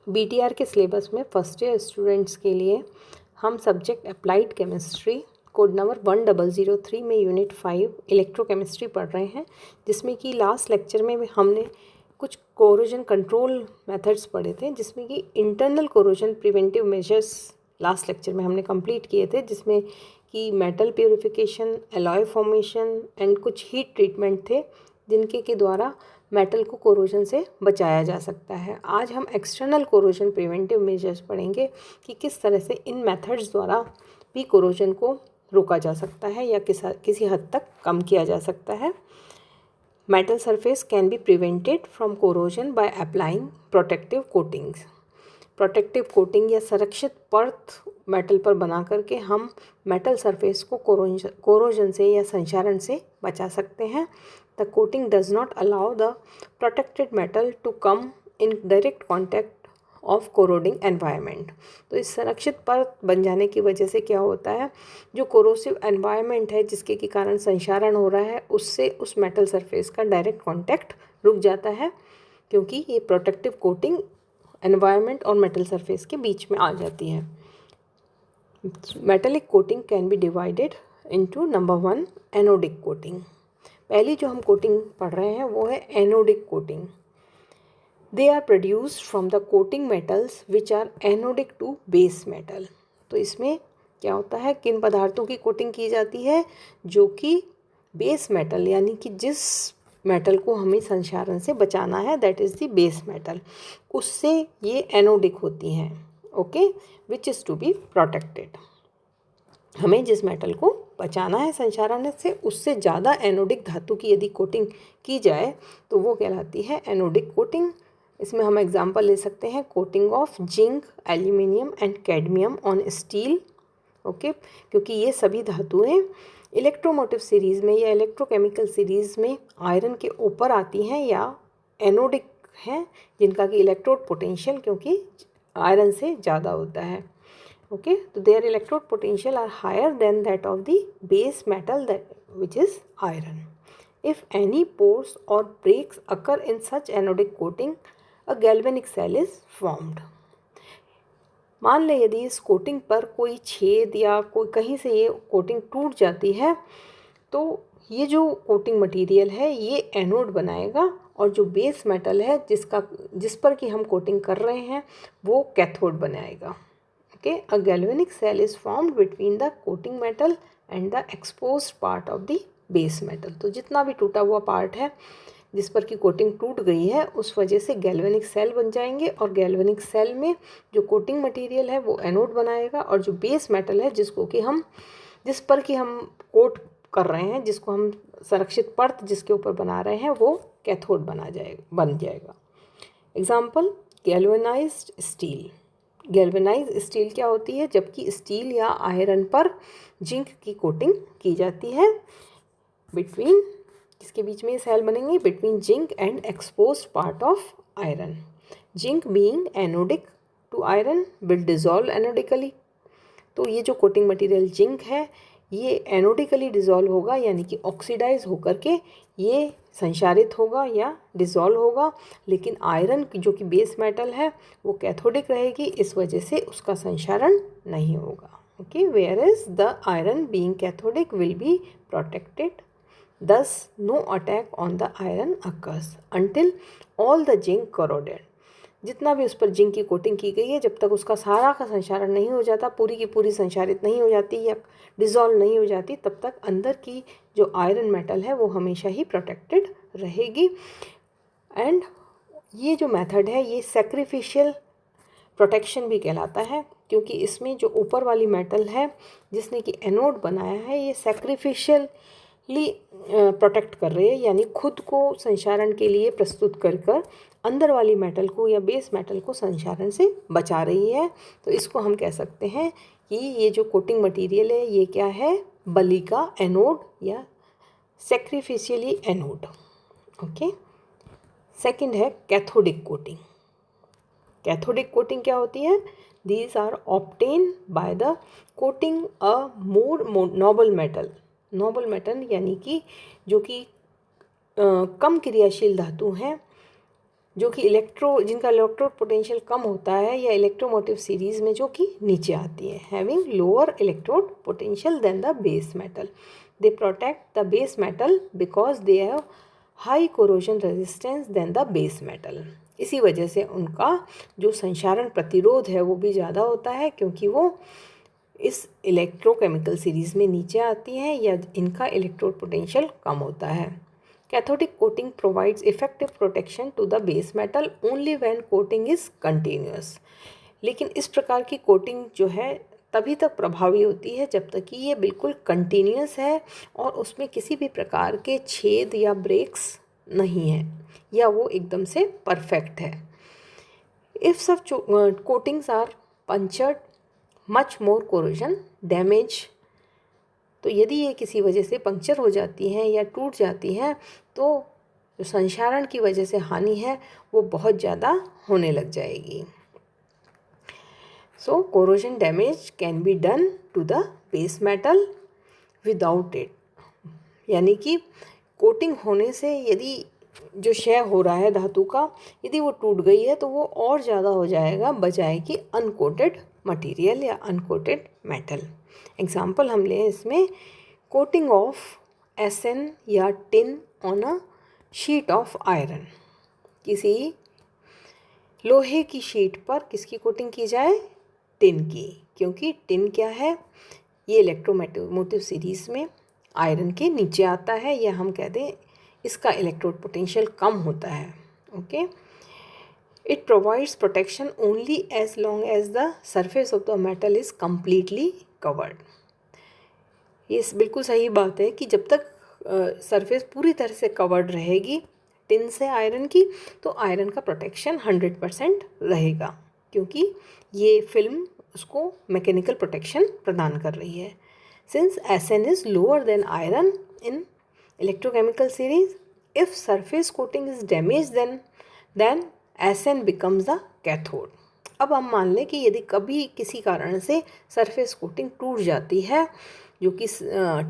BTR के syllabus में first year students के लिए हम subject applied chemistry code number 1003 में यूनिट 5 इलेक्ट्रोकेमिस्ट्री पढ़ रहे हैं, जिसमें कि लास्ट लेक्चर में हमने कुछ कोरोजन कंट्रोल मेथड्स पढ़े थे, जिसमें कि internal corrosion preventive measures last lecture में हमने कंप्लीट किए थे, जिसमें कि metal purification, alloy formation and कुछ हीट ट्रीटमेंट थे जिनके के द्वारा मेटल को कोरोजन से बचाया जा सकता है। आज हम एक्सटर्नल कोरोजन प्रिवेंटिव मेजर्स पढ़ेंगे कि किस तरह से इन मेथड्स द्वारा भी कोरोजन को रोका जा सकता है या किसी हद तक कम किया जा सकता है। Metal surface can be prevented from corrosion by applying protective coatings. Protective coating या संरक्षित परत मेटल पर बना करके हम मेटल सरफेस को कोरोजन से या संक्षारण से बचा सकते हैं। The coating does not allow the protected metal to come in direct contact of corroding environment. तो इस संरक्षित परत बन जाने की वजह से क्या होता है, जो कोरोसिव एनवायरनमेंट है जिसके के कारण संक्षारण हो रहा है, उससे उस मेटल सरफेस का डायरेक्ट कॉन्टैक्ट रुक जाता है, क्योंकि ये प्रोटेक्टिव कोटिंग एनवायरनमेंट और मेटल सरफेस के बीच में आ जाती है। Metallic coating can be divided into number 1 anodic coating. पहली जो हम कोटिंग पढ़ रहे हैं वो है anodic coating. They are produced from the coating metals which are anodic to base metal. तो इसमें क्या होता है, किन पदार्थों की कोटिंग की जाती है, जो कि बेस मेटल यानी कि जिस मेटल को हमें संक्षारण से बचाना है, that is the base metal, उससे ये एनोडिक होती हैं। Okay, which is to be protected. हमें जिस मेटल को बचाना है संक्षारण से, उससे ज़्यादा एनोडिक धातु की यदि कोटिंग की जाए तो वो कहलाती है एनोडिक कोटिंग। इसमें हम एग्जांपल ले सकते हैं coating of zinc, aluminium and cadmium on steel. Okay, क्योंकि ये सभी धातुएं इलेक्ट्रोमोटिव सीरीज़ में या इलेक्ट्रोकेमिकल सीरीज़ में आयरन के ऊपर आती हैं या एनोडिक हैं, जिनका कि इलेक्ट्रोड पोटेंशियल क्योंकि आयरन से ज़्यादा होता है। ओके, तो there electrode potential are higher than that of the base metal that which is iron. If any pores or breaks occur in such anodic coating, a galvanic cell is formed. मान लें यदि इस coating पर कोई छेद या कोई कहीं से ये कोटिंग टूट जाती है, तो ये जो कोटिंग मटेरियल है ये एनोड बनाएगा, और जो बेस मेटल है जिस पर कि हम कोटिंग कर रहे हैं वो कैथोड बनाएगा। Okay, a galvanic cell is formed between the coating metal and the exposed part of the base metal. तो जितना भी टूटा हुआ पार्ट है जिस पर की कोटिंग टूट गई है, उस वजह से गैल्वेनिक सेल बन जाएंगे, और गैल्वेनिक सेल में जो कोटिंग मटेरियल है वो एनोड बनाएगा, और जो बेस मेटल है जिस पर कि हम कोट कर रहे हैं, जिसको हम संरक्षित परत जिसके ऊपर बना रहे हैं, वो कैथोड बन जाएगा। Example, galvanized steel. Galvanized steel क्या होती है, जबकि स्टील या आयरन पर जिंक की कोटिंग की जाती है। बिटवीन किसके बीच में सेल बनेंगे, between zinc and exposed part of iron. Zinc being anodic to iron will dissolve anodically. तो ये जो कोटिंग मटेरियल जिंक है ये एनोडिकली डिजॉल्व होगा, यानी कि ऑक्सीडाइज होकर के ये संक्षारित होगा या डिजॉल्व होगा, लेकिन आयरन जो कि बेस मेटल है वो कैथोडिक रहेगी, इस वजह से उसका संक्षारण नहीं होगा। Okay, where is the iron being cathodic will be protected, thus no attack on the iron occurs until all the zinc corroded। जितना भी उस पर जिंक की कोटिंग की गई है, जब तक उसका सारा का संक्षारण नहीं हो जाता, पूरी की पूरी संक्षारित नहीं हो जाती या डिज़ोल्व नहीं हो जाती, तब तक अंदर की जो आयरन मेटल है वो हमेशा ही प्रोटेक्टेड रहेगी। एंड ये जो मेथड है ये सैक्रिफिशियल प्रोटेक्शन भी कहलाता है, क्योंकि इसमें जो ऊपर वाली मेटल है जिसने कि एनोड बनाया है ये सैक्रिफिशियल प्रोटेक्ट कर रही है, यानी खुद को संक्षारण के लिए प्रस्तुत कर अंदर वाली मेटल को या बेस मेटल को संक्षारण से बचा रही है। तो इसको हम कह सकते हैं कि ये जो कोटिंग मटेरियल है ये क्या है, बलि का एनोड या सैक्रिफिशियली एनोड। ओके, सेकंड है कैथोडिक कोटिंग। कैथोडिक कोटिंग क्या होती है, these are obtain by the coating a more noble metal. Noble metal यानी कि जो कि कम क्रियाशील धातु हैं, जो कि जिनका इलेक्ट्रोड पोटेंशियल कम होता है या इलेक्ट्रोमोटिव सीरीज़ में जो कि नीचे आती है, having lower electrode potential than the base metal. They protect the base metal because they have high corrosion resistance than the base metal. इसी वजह से उनका जो संक्षारण प्रतिरोध है वो भी ज़्यादा होता है, क्योंकि वो इस इलेक्ट्रोकेमिकल सीरीज़ में नीचे आती हैं या इनका इलेक्ट्रोड पोटेंशियल कम होता है। Cathodic coating provides effective protection to the base metal only when coating is continuous. लेकिन इस प्रकार की कोटिंग जो है तभी तक प्रभावी होती है जब तक कि ये बिल्कुल कंटिन्यूअस है और उसमें किसी भी प्रकार के छेद या ब्रेक्स नहीं है या वो एकदम से परफेक्ट है। इफ़ सब coatings are punctured much more corrosion damage, तो यदि ये किसी वजह से पंक्चर हो जाती हैं या टूट जाती हैं तो जो संक्षारण की वजह से हानि है वो बहुत ज़्यादा होने लग जाएगी। So corrosion damage can be done to the base metal without it, यानी कि कोटिंग होने से यदि जो क्षय हो रहा है धातु का, यदि वो टूट गई है तो वो और ज़्यादा हो जाएगा बजाय कि अनकोटेड मटेरियल या अनकोटेड मेटल। एग्जाम्पल हम लें इसमें, कोटिंग ऑफ एसएन या tin on a sheet of iron. किसी लोहे की शीट पर किसकी कोटिंग की जाए? टिन की, क्योंकि टिन क्या है, ये इलेक्ट्रोमोटिव सीरीज़ में आयरन के नीचे आता है, या हम कह दें इसका इलेक्ट्रोड पोटेंशियल कम होता है। Okay, it provides protection only as long as the surface of the metal is completely covered. ये बिल्कुल सही बात है कि जब तक सरफेस पूरी तरह से कवर्ड रहेगी टिन से आयरन की, तो आयरन का प्रोटेक्शन 100% रहेगा, क्योंकि ये फिल्म उसको मैकेनिकल प्रोटेक्शन प्रदान कर रही है। Since SN is lower than iron in electrochemical series, if surface coating is damaged then SN becomes the cathode। अब हम मान लें कि यदि कभी किसी कारण से सरफेस कोटिंग टूट जाती है, जो कि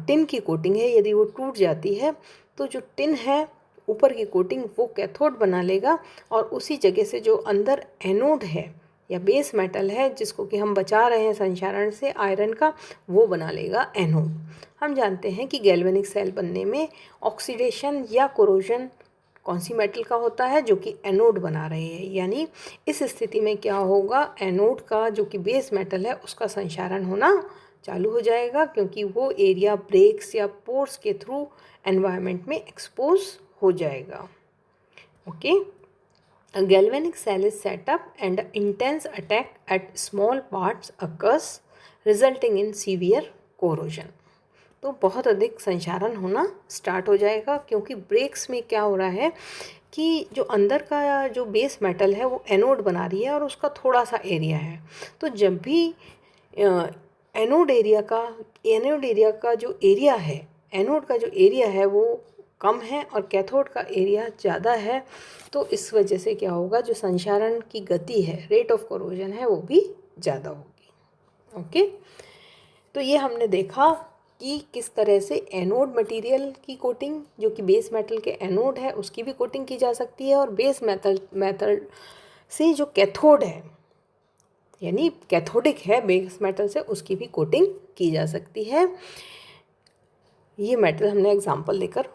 टिन की कोटिंग है, यदि वो टूट जाती है तो जो टिन है ऊपर की कोटिंग वो कैथोड बना लेगा और उसी जगह से जो अंदर एनोड है या बेस मेटल है जिसको कि हम बचा रहे हैं संक्षारण से आयरन का, वो बना लेगा एनोड। हम जानते हैं कि गैल्वेनिक सेल बनने में ऑक्सीडेशन या कोरोजन कौन सी मेटल का होता है? जो कि एनोड बना रहे हैं। यानी इस स्थिति में क्या होगा, एनोड का जो कि बेस मेटल है उसका संक्षारण होना चालू हो जाएगा, क्योंकि वो एरिया ब्रेक्स या पोर्स के थ्रू एनवायरनमेंट में एक्सपोज हो जाएगा। Okay, a galvanic cell is set up and an intense attack at small parts occurs resulting in severe corrosion। तो बहुत अधिक संक्षारण होना स्टार्ट हो जाएगा, क्योंकि ब्रेक्स में क्या हो रहा है कि जो अंदर का जो बेस मेटल है वो एनोड बना रही है और उसका थोड़ा सा एरिया है। तो जब भी एनोड एरिया का जो एरिया है, एनोड का जो एरिया है वो कम है और कैथोड का एरिया ज़्यादा है, तो इस वजह से क्या होगा, जो संक्षारण की गति है, रेट ऑफ कोरोजन है, वो भी ज़्यादा होगी। ओके, तो ये हमने देखा कि किस तरह से एनोड मटेरियल की कोटिंग, जो कि बेस मेटल के एनोड है उसकी भी कोटिंग की जा सकती है, और बेस मेटल से जो कैथोड है यानी कैथोडिक है बेस मेटल से, उसकी भी कोटिंग की जा सकती है। ये मेटल हमने एग्जांपल लेकर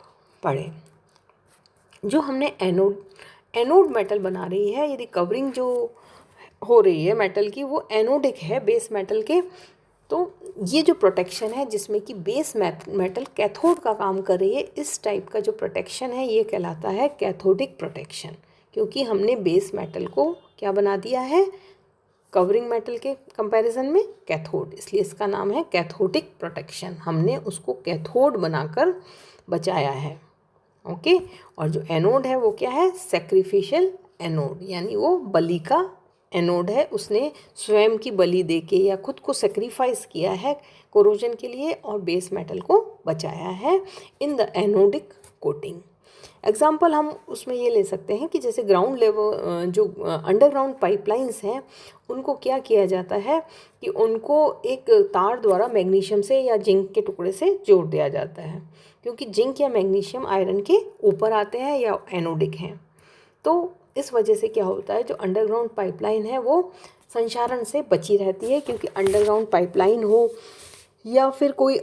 पढ़े। जो हमने एनोड मेटल बना रही है, यदि कवरिंग जो हो रही है मेटल की वो एनोडिक है बेस मेटल के, तो ये जो प्रोटेक्शन है जिसमें कि बेस मेटल कैथोड का काम कर रही है, इस टाइप का जो प्रोटेक्शन है ये कहलाता है कैथोडिक प्रोटेक्शन, क्योंकि हमने बेस मेटल को क्या बना दिया है, कवरिंग मेटल के कंपैरिजन में कैथोड, इसलिए इसका नाम है कैथोडिक प्रोटेक्शन। हमने उसको कैथोड बनाकर बचाया है। ओके, और जो एनोड है वो क्या है, सैक्रिफिशियल एनोड, यानी वो बलि का एनोड है, उसने स्वयं की बलि देके या खुद को सेक्रीफाइस किया है कोरोजन के लिए और बेस मेटल को बचाया है in the anodic coating. Example हम उसमें ये ले सकते हैं कि जैसे ग्राउंड लेवल जो अंडरग्राउंड पाइपलाइंस हैं उनको क्या किया जाता है कि उनको एक तार द्वारा मैग्नीशियम से या जिंक के टुकड़े से जोड़ दिया जाता है, क्योंकि जिंक या मैग्नीशियम आयरन के ऊपर आते हैं या एनोडिक हैं। तो इस वजह से क्या होता है, जो अंडरग्राउंड पाइपलाइन है वो संक्षारण से बची रहती है, क्योंकि अंडरग्राउंड पाइपलाइन हो या फिर कोई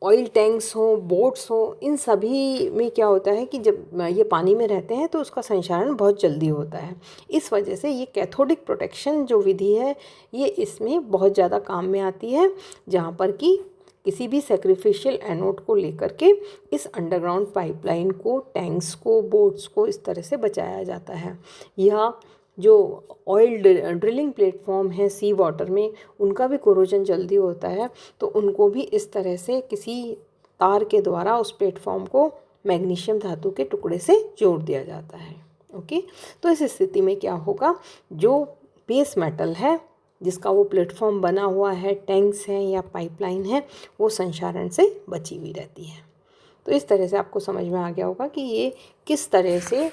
ऑयल टैंक्स हो, बोट्स हो, इन सभी में क्या होता है कि जब ये पानी में रहते हैं तो उसका संक्षारण बहुत जल्दी होता है। इस वजह से ये कैथोडिक प्रोटेक्शन जो विधि है ये इसमें बहुत ज़्यादा काम में आती है, जहाँ पर कि किसी भी सैक्रिफिशियल एनोड को लेकर के इस अंडरग्राउंड पाइपलाइन को, टैंक्स को, बोट्स को इस तरह से बचाया जाता है। या जो ऑयल ड्रिलिंग प्लेटफॉर्म है सी वाटर में, उनका भी कोरोजन जल्दी होता है, तो उनको भी इस तरह से किसी तार के द्वारा उस प्लेटफॉर्म को मैग्नीशियम धातु के टुकड़े से जोड़ दिया जाता है। ओके, तो इस स्थिति में क्या होगा, जो बेस मेटल है जिसका वो प्लेटफॉर्म बना हुआ है, टैंक्स हैं या पाइपलाइन है, वो संक्षारण से बची हुई रहती है। तो इस तरह से आपको समझ में आ गया होगा कि ये किस तरह से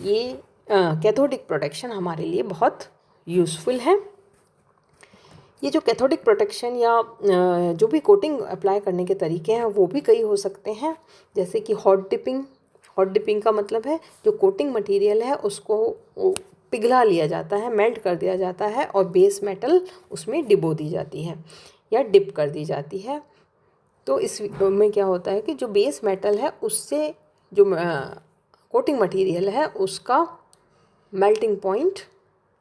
ये कैथोडिक प्रोटेक्शन हमारे लिए बहुत यूज़फुल है। ये जो कैथोडिक प्रोटेक्शन या जो भी कोटिंग अप्लाई करने के तरीके हैं वो भी कई हो सकते हैं, जैसे कि हॉट डिपिंग। हॉट डिपिंग का मतलब है जो कोटिंग मटेरियल है उसको पिघला लिया जाता है, मेल्ट कर दिया जाता है और बेस मेटल उसमें डिबो दी जाती है या डिप कर दी जाती है। तो इस में क्या होता है कि जो बेस मेटल है उससे जो कोटिंग मटेरियल है उसका मेल्टिंग पॉइंट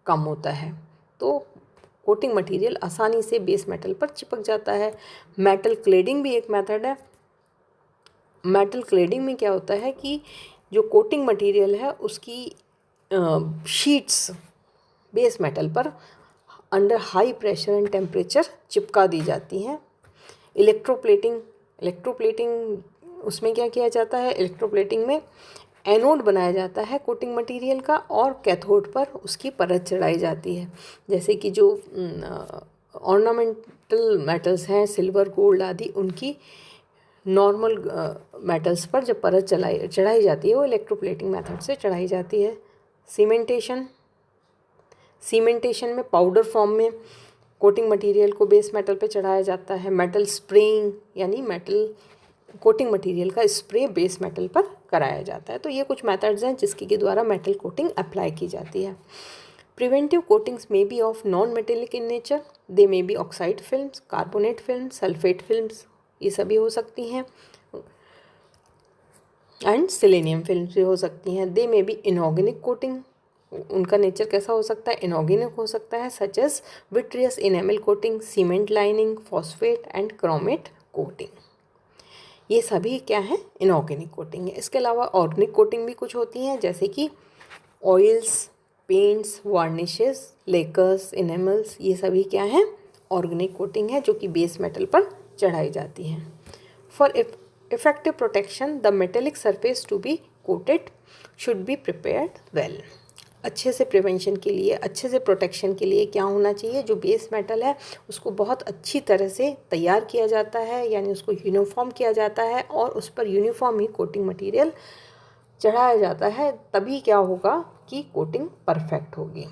कम होता है, तो कोटिंग मटेरियल आसानी से बेस मेटल पर चिपक जाता है। मेटल क्लेडिंग भी एक मेथड है। मेटल क्लेडिंग में क्या होता है कि जो कोटिंग मटेरियल है उसकी शीट्स बेस मेटल पर under high pressure and temperature चिपका दी जाती हैं। इलेक्ट्रोप्लेटिंग उसमें क्या किया जाता है, इलेक्ट्रोप्लेटिंग में एनोड बनाया जाता है कोटिंग मटेरियल का और कैथोड पर उसकी परत चढ़ाई जाती है। जैसे कि जो ऑर्नामेंटल मेटल्स हैं, सिल्वर, गोल्ड आदि, उनकी नॉर्मल मेटल्स पर जब परत चढ़ाई जाती है वो इलेक्ट्रोप्लेटिंग मेथड से चढ़ाई जाती है। सीमेंटेशन में पाउडर फॉर्म में कोटिंग मटेरियल को बेस मेटल पे चढ़ाया जाता है। मेटल स्प्रेइंग यानी मेटल कोटिंग मटेरियल का स्प्रे बेस मेटल पर कराया जाता है। तो ये कुछ मेथड्स हैं जिसके के द्वारा मेटल कोटिंग अप्लाई की जाती है। Preventive coatings may be of non metallic in nature, they may B oxide films, carbonate films, sulphate films, ये सभी हो सकती हैं, एंड सिलेनियम फिल्म्स भी हो सकती हैं। They may be inorganic coating, उनका नेचर कैसा हो सकता है, इनऑर्गेनिक हो सकता है, such as vitreous enamel coating, cement lining, phosphate and chromate coating. ये सभी क्या है, इनऑर्गेनिक कोटिंग है। इसके अलावा ऑर्गेनिक कोटिंग भी कुछ होती हैं, जैसे कि ऑयल्स, पेंट्स, वार्निशेस, लेकर्स, इनेमल्स, ये सभी क्या हैं, ऑर्गेनिक कोटिंग है जो कि बेस मेटल पर चढ़ाई जाती हैं। For effective protection the metallic surface to be coated should be prepared well. अच्छे से प्रिवेंशन के लिए, अच्छे से प्रोटेक्शन के लिए क्या होना चाहिए, जो बेस मेटल है उसको बहुत अच्छी तरह से तैयार किया जाता है, यानी उसको यूनिफॉर्म किया जाता है और उस पर यूनिफॉर्म ही कोटिंग मटेरियल चढ़ाया जाता है, तभी क्या होगा कि कोटिंग परफेक्ट होगी।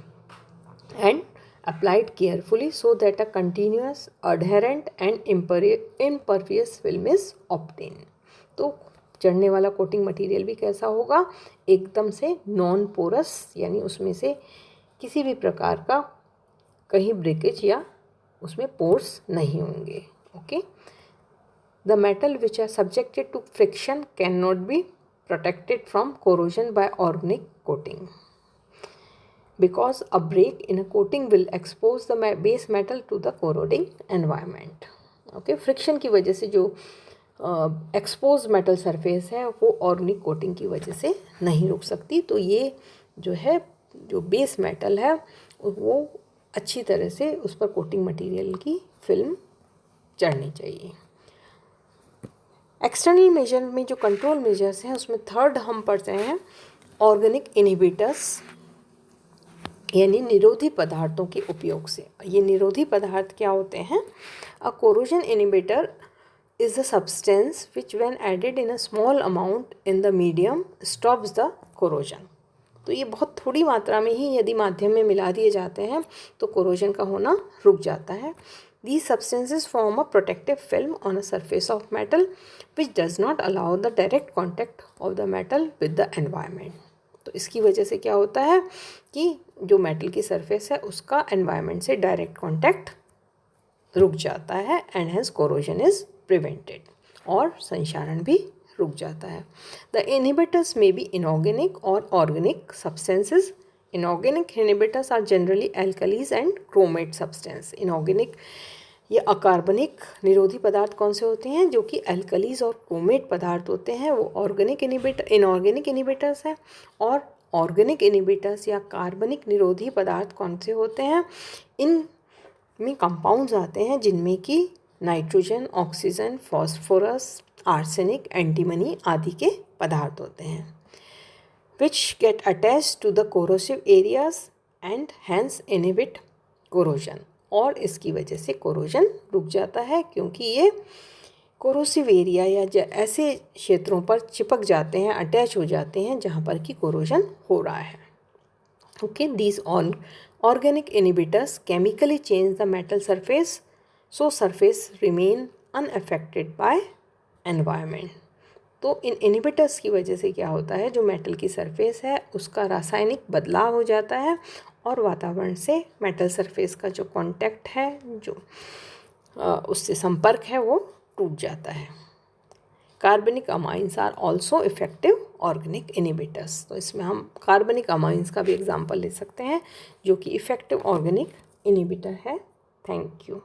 And applied carefully so that a continuous, adherent and impervious film is obtain. तो चढ़ने वाला कोटिंग मटेरियल भी कैसा होगा, एकदम से नॉन पोरस, यानी उसमें से किसी भी प्रकार का कहीं ब्रेकेज या उसमें पोर्स नहीं होंगे। Okay, the metal which are subjected to friction can not be protected from corrosion by organic coating because a break in a coating will expose the base metal to the corroding environment. Okay, friction की वजह से जो expose metal surface है वो organic coating की वजह से नहीं रुक सकती। तो ये जो है, जो बेस मेटल है वो अच्छी तरह से उस पर कोटिंग मटेरियल की फिल्म चढ़नी चाहिए। एक्सटर्नल मेजर में जो कंट्रोल मेजर्स हैं उसमें थर्ड हम पढ़ते हैं ऑर्गेनिक इनहिबिटर्स, यानी निरोधी पदार्थों के उपयोग से। ये निरोधी पदार्थ क्या होते हैं, a corrosion inhibitor is a substance which when added in a small amount in the medium stops the corrosion। तो ये बहुत थोड़ी मात्रा में ही यदि माध्यम में मिला दिए जाते हैं तो कोरोजन का होना रुक जाता है। These substances form a protective film on a surface of metal which does not allow the direct contact of the metal with the environment। तो इसकी वजह से क्या होता है कि जो मेटल की सरफेस है उसका एनवायरनमेंट से डायरेक्ट कांटेक्ट रुक जाता है and hence corrosion is prevented, और संक्षारण भी रुक जाता है। The inhibitors may be inorganic और organic substances. Inorganic inhibitors are generally alkalies and chromate substance. Inorganic ये अकार्बनिक निरोधी पदार्थ कौन से होते हैं, जो कि एल्कलीज और क्रोमेट पदार्थ होते हैं, वो ऑर्गेनिक इनऑर्गेनिक इनहिबिटर्स हैं। और ऑर्गेनिक इनहिबिटर्स या कार्बनिक निरोधी पदार्थ कौन से होते हैं, इन में कंपाउंड्स आते हैं जिनमें कि nitrogen, oxygen, phosphorus, arsenic, antimony आदि के पदार्थ होते हैं, which get attached to the corrosive areas and hence inhibit corrosion. और इसकी वजह से कोरोजन रुक जाता है, क्योंकि ये कोरोसिव एरिया या ऐसे क्षेत्रों पर चिपक जाते हैं, अटैच हो जाते हैं जहाँ पर कि कोरोजन हो रहा है। Okay, these organic inhibitors chemically change the metal surface, so surface remain unaffected by environment. तो इन इनहिबिटर्स की वजह से क्या होता है, जो मेटल की सरफेस है उसका रासायनिक बदलाव हो जाता है और वातावरण से मेटल सरफेस का जो कांटेक्ट है, जो उससे संपर्क है, वो टूट जाता है। कार्बनिक amines are also effective organic inhibitors. तो इसमें हम कार्बनिक अमाइंस का भी एग्जाम्पल ले सकते हैं जो कि इफेक्टिव ऑर्गेनिक इनहिबिटर है। Thank you.